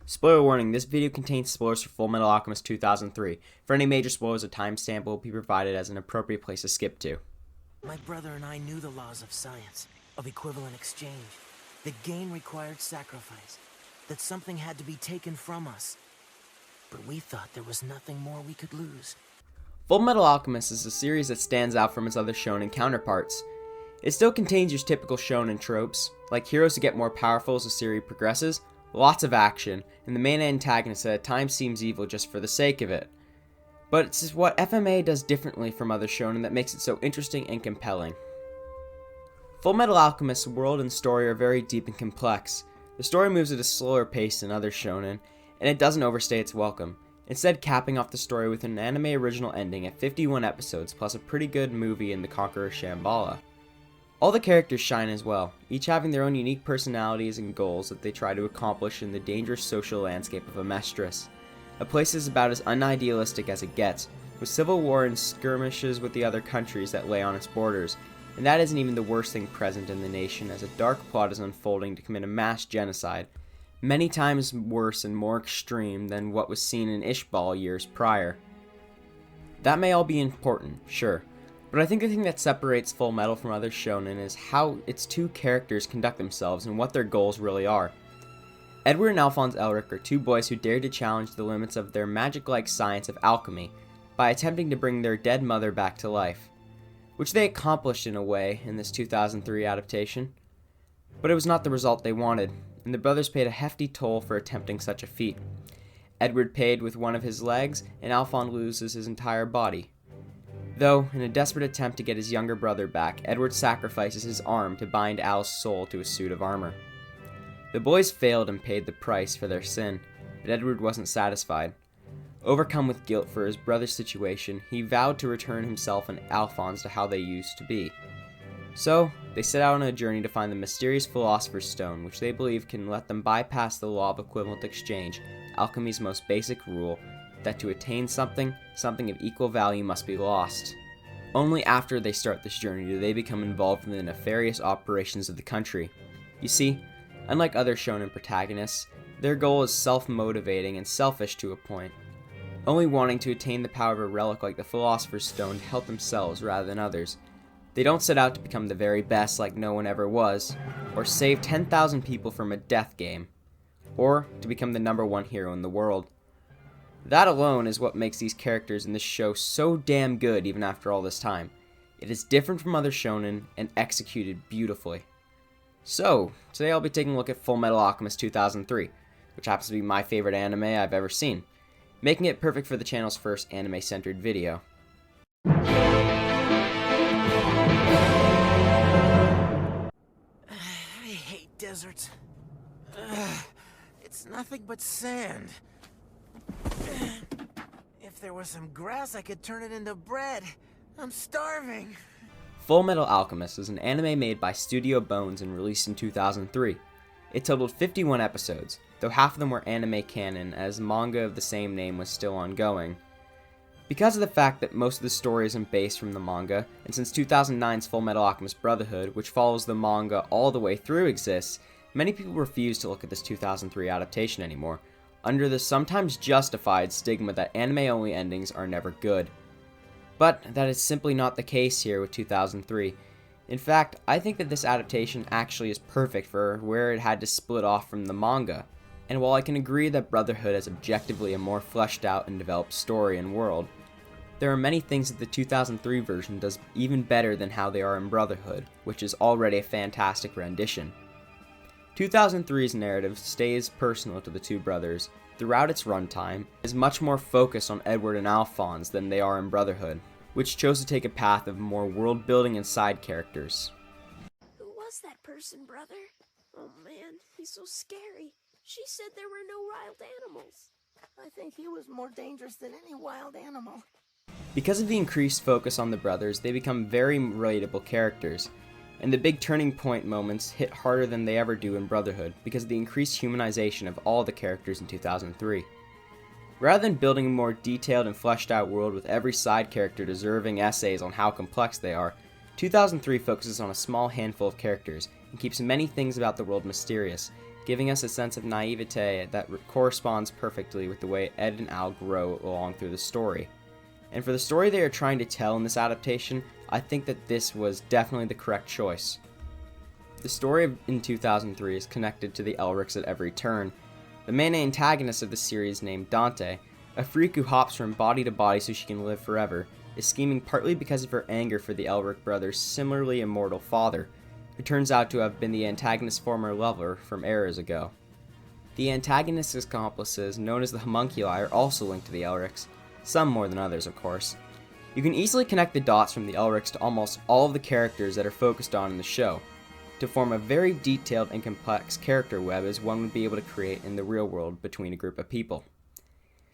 Spoiler warning, this video contains spoilers for Fullmetal Alchemist 2003. For any major spoilers, a timestamp will be provided as an appropriate place to skip to. My brother and I knew the laws of science, of equivalent exchange. That gain required sacrifice, that something had to be taken from us. But we thought there was nothing more we could lose. Fullmetal Alchemist is a series that stands out from its other shonen counterparts. It still contains your typical shonen tropes, like heroes who get more powerful as the series progresses, lots of action, and the main antagonist that at times seems evil just for the sake of it. But it's what FMA does differently from other shonen that makes it so interesting and compelling. Fullmetal Alchemist's world and story are very deep and complex. The story moves at a slower pace than other shonen, and it doesn't overstay its welcome, instead capping off the story with an anime original ending at 51 episodes plus a pretty good movie in The Conqueror Shambhala. All the characters shine as well, each having their own unique personalities and goals that they try to accomplish in the dangerous social landscape of Amestris. A place that is about as unidealistic as it gets, with civil war and skirmishes with the other countries that lay on its borders, and that isn't even the worst thing present in the nation as a dark plot is unfolding to commit a mass genocide, many times worse and more extreme than what was seen in Ishbal years prior. That may all be important, sure, but I think the thing that separates Fullmetal from other shonen is how its two characters conduct themselves and what their goals really are. Edward and Alphonse Elric are two boys who dare to challenge the limits of their magic-like science of alchemy by attempting to bring their dead mother back to life, which they accomplished in a way in this 2003 adaptation. But it was not the result they wanted, and the brothers paid a hefty toll for attempting such a feat. Edward paid with one of his legs, and Alphonse loses his entire body. Though, in a desperate attempt to get his younger brother back, Edward sacrifices his arm to bind Al's soul to a suit of armor. The boys failed and paid the price for their sin, but Edward wasn't satisfied. Overcome with guilt for his brother's situation, he vowed to return himself and Alphonse to how they used to be. So, they set out on a journey to find the mysterious Philosopher's Stone, which they believe can let them bypass the law of equivalent exchange, alchemy's most basic rule, that to attain something of equal value must be lost. Only after they start this journey do they become involved in the nefarious operations of the country. You see, unlike other shonen protagonists, their goal is self-motivating and selfish to a point, only wanting to attain the power of a relic like the Philosopher's Stone to help themselves rather than others. They don't set out to become the very best like no one ever was, or save 10,000 people from a death game, or to become the #1 hero in the world. That alone is what makes these characters in this show so damn good even after all this time. It is different from other shonen and executed beautifully. So, today I'll be taking a look at Fullmetal Alchemist 2003, which happens to be my favorite anime I've ever seen, making it perfect for the channel's first anime-centered video. I hate deserts. It's nothing but sand. If there was some grass, I could turn it into bread. I'm starving. Fullmetal Alchemist is an anime made by Studio Bones and released in 2003. It totaled 51 episodes, though half of them were anime canon as manga of the same name was still ongoing. Because of the fact that most of the story isn't based from the manga, and since 2009's Fullmetal Alchemist Brotherhood, which follows the manga all the way through, exists, many people refuse to look at this 2003 adaptation anymore, under the sometimes justified stigma that anime-only endings are never good. But that is simply not the case here with 2003. In fact, I think that this adaptation actually is perfect for where it had to split off from the manga. And while I can agree that Brotherhood has objectively a more fleshed out and developed story and world, there are many things that the 2003 version does even better than how they are in Brotherhood, which is already a fantastic rendition. 2003's narrative stays personal to the two brothers. Throughout its runtime, is much more focused on Edward and Alphonse than they are in Brotherhood, which chose to take a path of more world building and side characters. Who was that person, brother? Oh man, he's so scary. She said there were no wild animals. I think he was more dangerous than any wild animal. Because of the increased focus on the brothers, they become very relatable characters, and the big turning point moments hit harder than they ever do in Brotherhood because of the increased humanization of all the characters in 2003. Rather than building a more detailed and fleshed out world with every side character deserving essays on how complex they are, 2003 focuses on a small handful of characters and keeps many things about the world mysterious, giving us a sense of naivete that corresponds perfectly with the way Ed and Al grow along through the story. And for the story they are trying to tell in this adaptation, I think that this was definitely the correct choice. The story in 2003 is connected to the Elrics at every turn. The main antagonist of the series, named Dante, a freak who hops from body to body so she can live forever, is scheming partly because of her anger for the Elric brother's similarly immortal father, who turns out to have been the antagonist's former lover from eras ago. The antagonist's accomplices, known as the homunculi, are also linked to the Elrics, some more than others, of course. You can easily connect the dots from the Elrics to almost all of the characters that are focused on in the show, to form a very detailed and complex character web as one would be able to create in the real world between a group of people.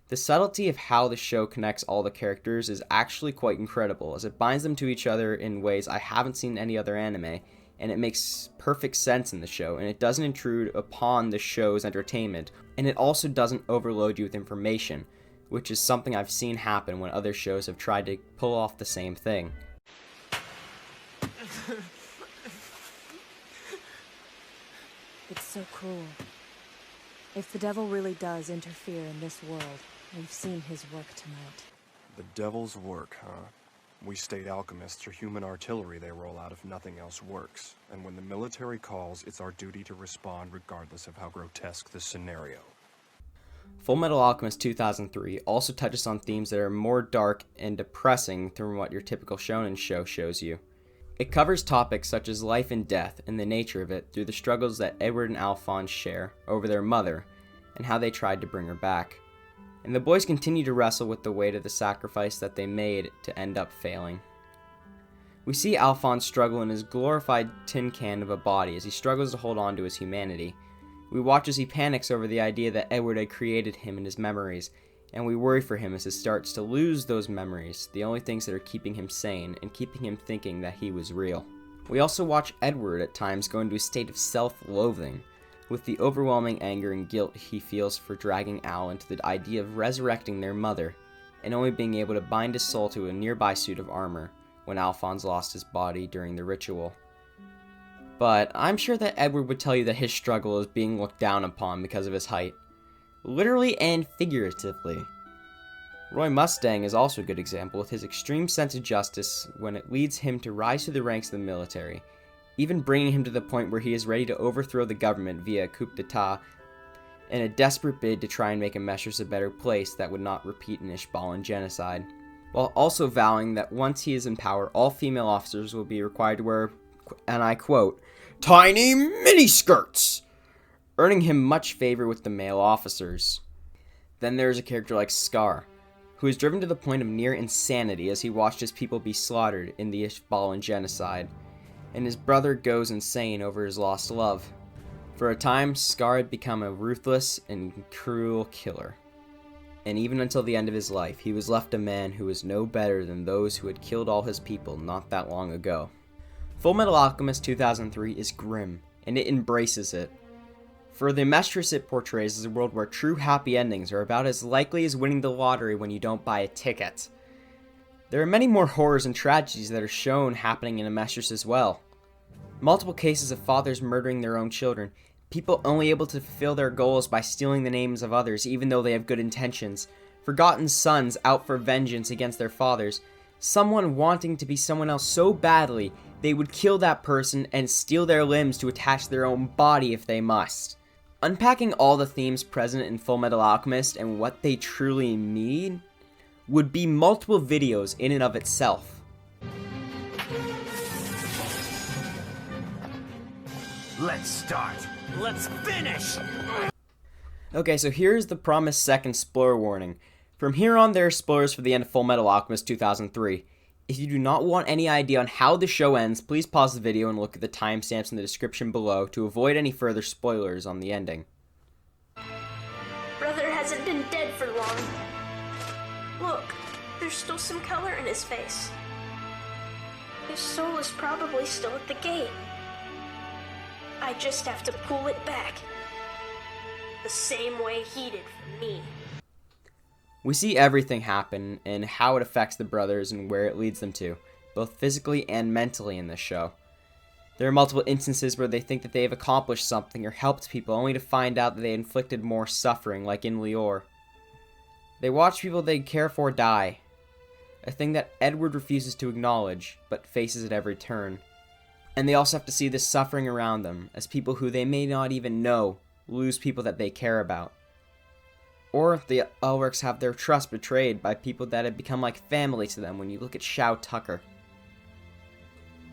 The subtlety of how the show connects all the characters is actually quite incredible, as it binds them to each other in ways I haven't seen in any other anime, and it makes perfect sense in the show, and it doesn't intrude upon the show's entertainment, and it also doesn't overload you with information, which is something I've seen happen when other shows have tried to pull off the same thing. It's so cruel. If the devil really does interfere in this world, we've seen his work tonight. The devil's work, huh? We state alchemists are human artillery they roll out if nothing else works. And when the military calls, it's our duty to respond regardless of how grotesque the scenario. Fullmetal Alchemist 2003 also touches on themes that are more dark and depressing than what your typical shonen show shows you. It covers topics such as life and death and the nature of it through the struggles that Edward and Alphonse share over their mother and how they tried to bring her back. And the boys continue to wrestle with the weight of the sacrifice that they made to end up failing. We see Alphonse struggle in his glorified tin can of a body as he struggles to hold on to his humanity. We watch as he panics over the idea that Edward had created him in his memories, and we worry for him as he starts to lose those memories, the only things that are keeping him sane and keeping him thinking that he was real. We also watch Edward at times go into a state of self-loathing, with the overwhelming anger and guilt he feels for dragging Al into the idea of resurrecting their mother, and only being able to bind his soul to a nearby suit of armor when Alphonse lost his body during the ritual. But I'm sure that Edward would tell you that his struggle is being looked down upon because of his height, literally and figuratively. Roy Mustang is also a good example with his extreme sense of justice when it leads him to rise through the ranks of the military, even bringing him to the point where he is ready to overthrow the government via a coup d'etat in a desperate bid to try and make Ameshris a better place that would not repeat an Ishbalan genocide, while also vowing that once he is in power, all female officers will be required to wear, and I quote, "tiny miniskirts," earning him much favor with the male officers. Then there is a character like Scar, who is driven to the point of near insanity as he watched his people be slaughtered in the Ishbalan genocide, and his brother goes insane over his lost love. For a time, Scar had become a ruthless and cruel killer. And even until the end of his life, he was left a man who was no better than those who had killed all his people not that long ago. Fullmetal Alchemist 2003 is grim, and it embraces it. For the Ameshris it portrays is a world where true happy endings are about as likely as winning the lottery when you don't buy a ticket. There are many more horrors and tragedies that are shown happening in Ameshris as well. Multiple cases of fathers murdering their own children, people only able to fulfill their goals by stealing the names of others even though they have good intentions, forgotten sons out for vengeance against their fathers, someone wanting to be someone else so badly they would kill that person and steal their limbs to attach their own body if they must. Unpacking all the themes present in Fullmetal Alchemist and what they truly mean would be multiple videos in and of itself. Let's start. Let's finish! Okay, so here's the promised second spoiler warning. From here on, there are spoilers for the end of Fullmetal Alchemist 2003. If you do not want any idea on how the show ends, please pause the video and look at the timestamps in the description below to avoid any further spoilers on the ending. Brother hasn't been dead for long. Look, there's still some color in his face. His soul is probably still at the gate. I just have to pull it back. The same way he did for me. We see everything happen and how it affects the brothers and where it leads them to, both physically and mentally in this show. There are multiple instances where they think that they have accomplished something or helped people, only to find out that they inflicted more suffering, like in Lior. They watch people they care for die, a thing that Edward refuses to acknowledge, but faces at every turn. And they also have to see this suffering around them, as people who they may not even know lose people that they care about. Or the Elrics have their trust betrayed by people that have become like family to them when you look at Shao Tucker.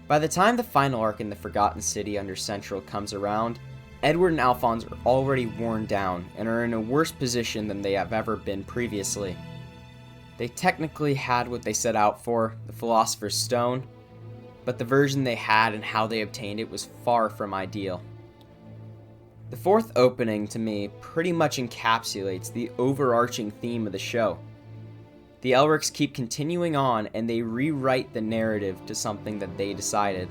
By the time the final arc in the Forgotten City under Central comes around, Edward and Alphonse are already worn down and are in a worse position than they have ever been previously. They technically had what they set out for, the Philosopher's Stone, but the version they had and how they obtained it was far from ideal. The fourth opening, to me, pretty much encapsulates the overarching theme of the show. The Elrics keep continuing on, and they rewrite the narrative to something that they decided.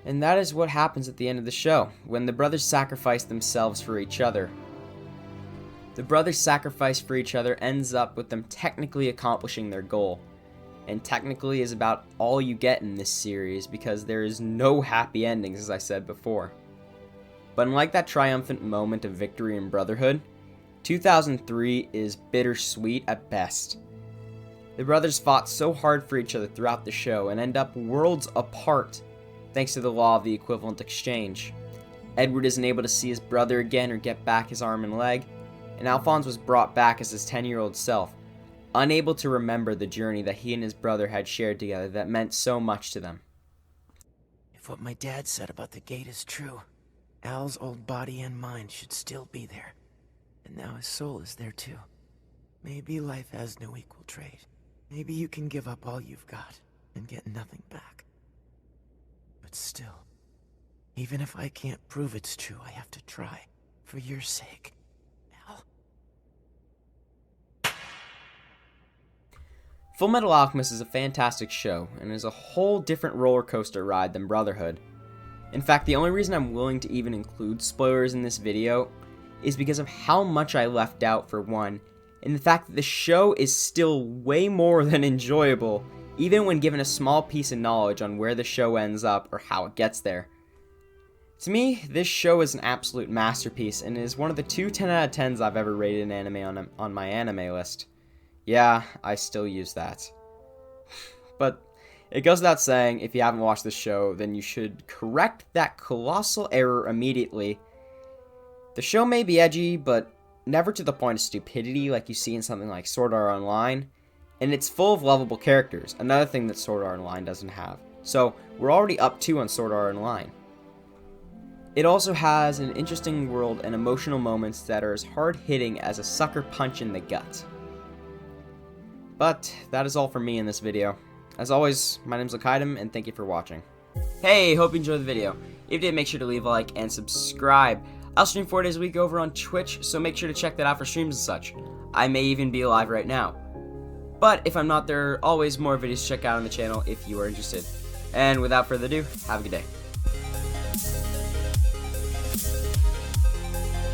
And that is what happens at the end of the show, when the brothers sacrifice themselves for each other. The brothers' sacrifice for each other ends up with them technically accomplishing their goal. And technically is about all you get in this series, because there is no happy endings, as I said before. But unlike that triumphant moment of victory and brotherhood, 2003 is bittersweet at best. The brothers fought so hard for each other throughout the show and end up worlds apart thanks to the law of the equivalent exchange. Edward isn't able to see his brother again or get back his arm and leg, and Alphonse was brought back as his 10-year-old self, unable to remember the journey that he and his brother had shared together that meant so much to them. If what my dad said about the gate is true, Al's old body and mind should still be there. And now his soul is there too. Maybe life has no equal trade. Maybe you can give up all you've got and get nothing back. But still, even if I can't prove it's true, I have to try. For your sake, Al. Fullmetal Alchemist is a fantastic show, and is a whole different roller coaster ride than Brotherhood. In fact, the only reason I'm willing to even include spoilers in this video is because of how much I left out for one, and the fact that the show is still way more than enjoyable, even when given a small piece of knowledge on where the show ends up or how it gets there. To me, this show is an absolute masterpiece and is one of the 2 10 out of 10s I've ever rated an anime on my anime list. Yeah, I still use that. But it goes without saying, if you haven't watched the show, then you should correct that colossal error immediately. The show may be edgy, but never to the point of stupidity like you see in something like Sword Art Online, and it's full of lovable characters, another thing that Sword Art Online doesn't have. So, we're already up 2 on Sword Art Online. It also has an interesting world and emotional moments that are as hard-hitting as a sucker punch in the gut. But, that is all for me in this video. As always, my name's Lakaidem, and thank you for watching. Hey, hope you enjoyed the video. If you did, make sure to leave a like and subscribe. I'll stream 4 days a week over on Twitch, so make sure to check that out for streams and such. I may even be live right now. But if I'm not, there are always more videos to check out on the channel if you are interested. And without further ado, have a good day.